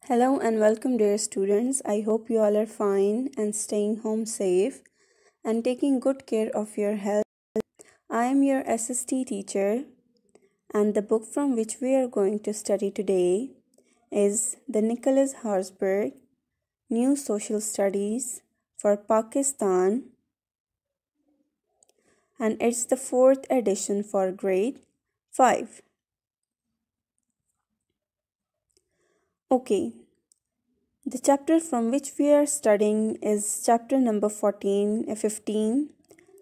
Hello and welcome, dear students. I hope you all are fine and staying home safe and taking good care of your health. I am your SST teacher, and the book from which we are going to study today is the Nicholas Horsburgh New Social Studies for Pakistan, and it's the 4th edition for grade 5. Okay. The chapter from which we are studying is chapter number 15,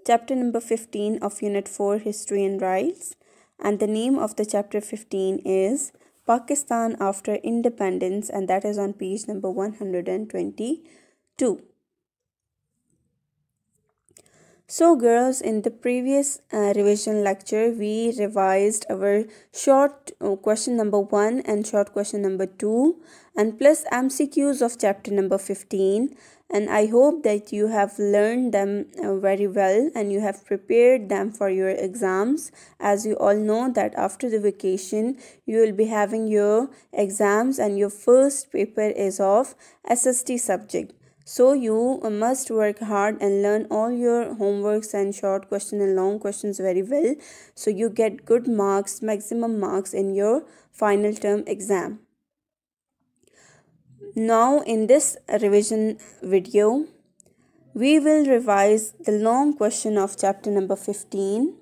chapter number 15 of Unit 4, History and Rights, and the name of the chapter 15 is Pakistan After Independence, and that is on page number 122. So girls, in the previous revision lecture, we revised our short question number 1 and short question number 2 and plus MCQs of chapter number 15, and I hope that you have learned them very well and you have prepared them for your exams. As you all know that after the vacation, you will be having your exams and your first paper is of SST subject. So you must work hard and learn all your homeworks and short question and long questions very well, so you get good marks, maximum marks in your final term exam. Now in this revision video, we will revise the long question of chapter number 15,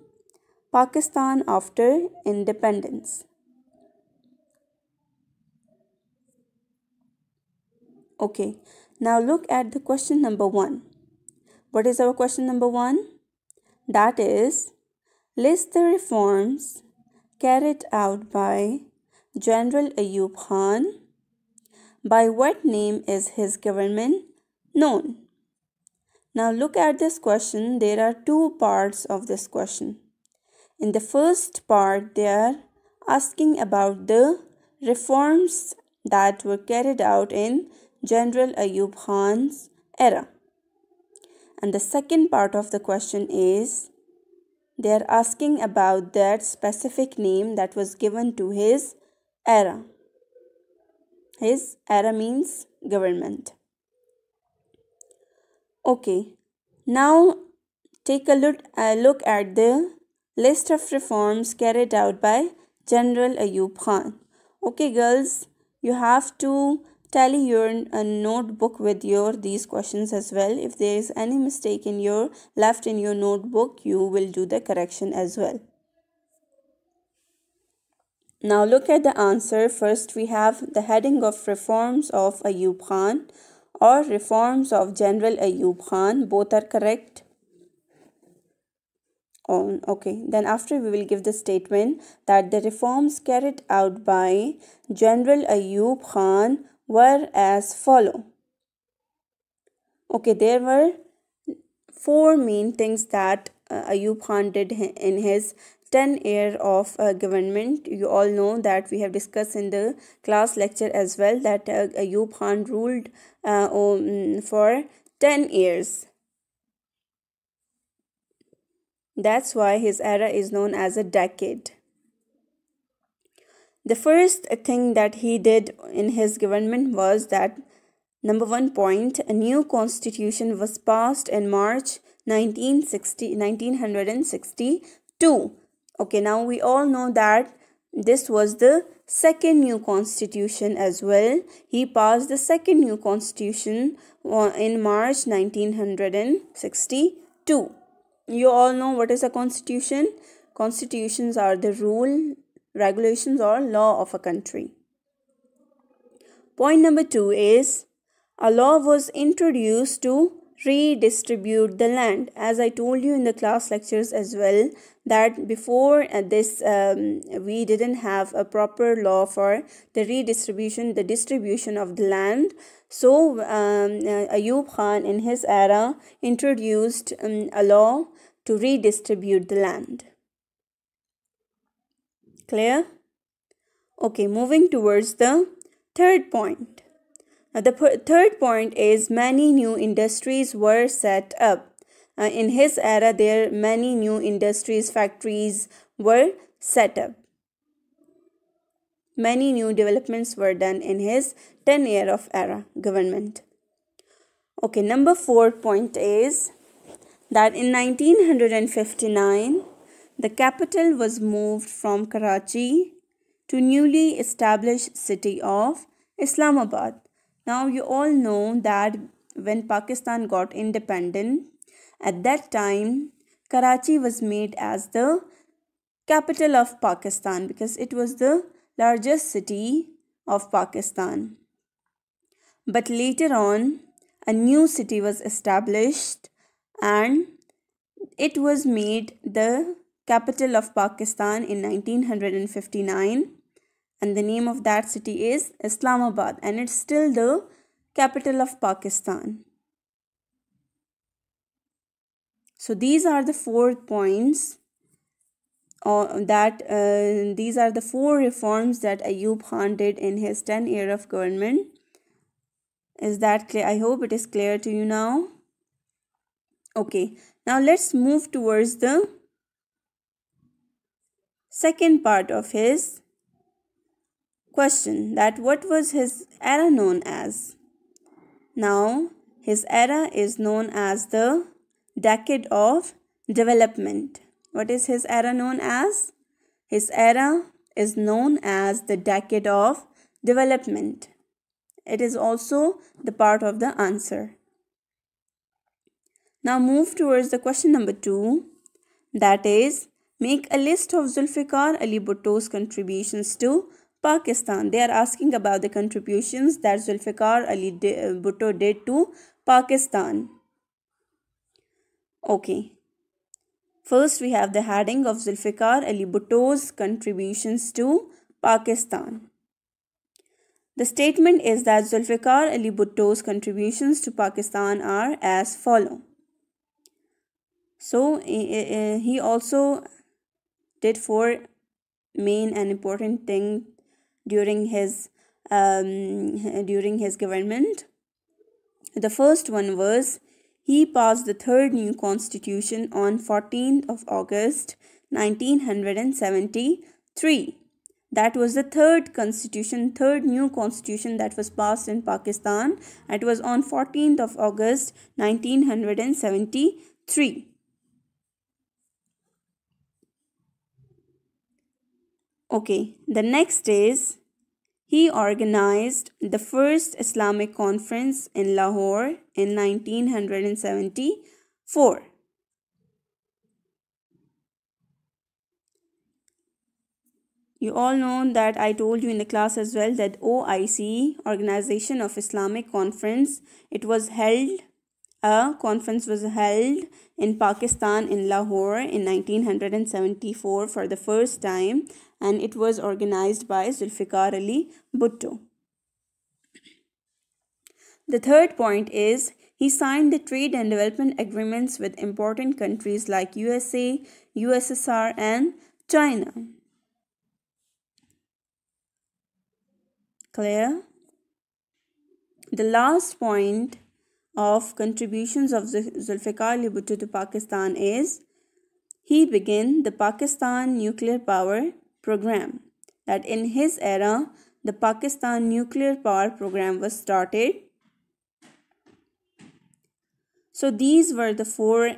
Pakistan After Independence. Okay. Now look at the question number 1. What is our question number 1? That is, list the reforms carried out by General Ayub Khan. By what name is his government known? Now look at this question. There are two parts of this question. In the first part, they are asking about the reforms that were carried out in General Ayub Khan's era. And the second part of the question is they are asking about that specific name that was given to his era. His era means government. Okay, now take a look at the list of reforms carried out by General Ayub Khan. Okay girls, you have to tally your notebook with these questions as well. If there is any mistake in your left in your notebook, you will do the correction as well. Now look at the answer. First we have the heading of reforms of Ayub Khan or reforms of General Ayub Khan. Both are correct. Okay, then after we will give the statement that the reforms carried out by General Ayub Khan were as follow. Okay, there were 4 main things that Ayub Khan did in his 10 year of government. You all know that we have discussed in the class lecture as well that Ayub Khan ruled for 10 years. That's why his era is known as a decade. The first thing that he did in his government was that number 1 point, a new constitution was passed in March 1962. Okay, now we all know that this was the second new constitution as well. He passed the second new constitution in March 1962. You all know what is a constitution. Constitutions are the rule, regulations or law of a country. Point number 2 is a law was introduced to redistribute the land. As I told you in the class lectures as well, that before this we didn't have a proper law for the distribution of the land. So Ayub Khan in his era introduced a law to redistribute the land. Clear? Okay, moving towards the third point. The third point is many new industries were set up. In his era, there many new industries, factories were set up. many new developments were done in his 10-year of era government. Okay, number 4 point is that in 1959, the capital was moved from Karachi to newly established city of Islamabad. Now you all know that when Pakistan got independent, at that time Karachi was made as the capital of Pakistan because it was the largest city of Pakistan. But later on, a new city was established and it was made the capital of Pakistan in 1959, and the name of that city is Islamabad, and it's still the capital of Pakistan. So these are the 4 points these are the 4 reforms that Ayub Khan did in his 10-year of government. Is that clear? I hope it is clear to you now. Okay, now let's move towards the second part of his question, that what was his era known as? Now, his era is known as the decade of development. What is his era known as? His era is known as the decade of development. It is also the part of the answer. Now move towards the question number 2, that is, make a list of Zulfikar Ali Bhutto's contributions to Pakistan. They are asking about the contributions that Zulfikar Ali Bhutto did to Pakistan. Okay. First, we have the heading of Zulfikar Ali Bhutto's contributions to Pakistan. The statement is that Zulfikar Ali Bhutto's contributions to Pakistan are as follow. So, he also did 4 main and important things during his government. The first one was he passed the 3rd new constitution on 14th of August 1973. That was the 3rd new constitution that was passed in Pakistan. It was on 14th of August 1973. Okay, the next is he organized the first Islamic conference in Lahore in 1974. You all know that I told you in the class as well that OIC, Organization of Islamic Conference, a conference was held in Pakistan in Lahore in 1974 for the first time, and it was organized by Zulfikar Ali Bhutto. The third point is he signed the trade and development agreements with important countries like USA, USSR and China. Clear? The last point of contributions of Zulfikar Ali Bhutto to Pakistan is he began the Pakistan nuclear power program. That in his era, the Pakistan nuclear power program was started. So these were the 4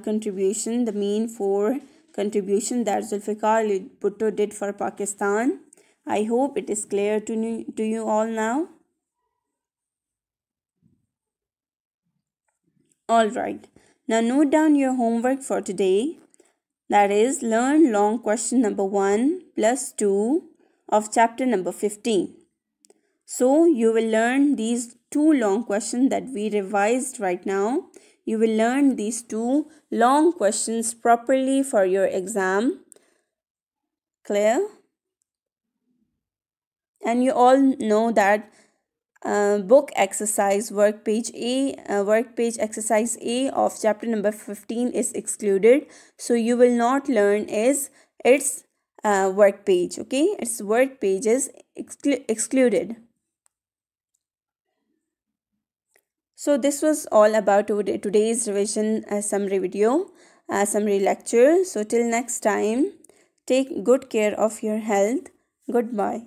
contributions, the main 4 contributions that Zulfikar Ali Bhutto did for Pakistan. I hope it is clear to you all now. Alright, now note down your homework for today. That is, learn long question number 1 plus 2 of chapter number 15. So you will learn these 2 long questions that we revised right now. You will learn these 2 long questions properly for your exam. Clear? And you all know that book exercise work page exercise A of chapter number 15 is excluded. So you will not learn its work page. Okay, its work page is excluded. So this was all about today's revision summary video, summary lecture. So till next time, take good care of your health. Goodbye.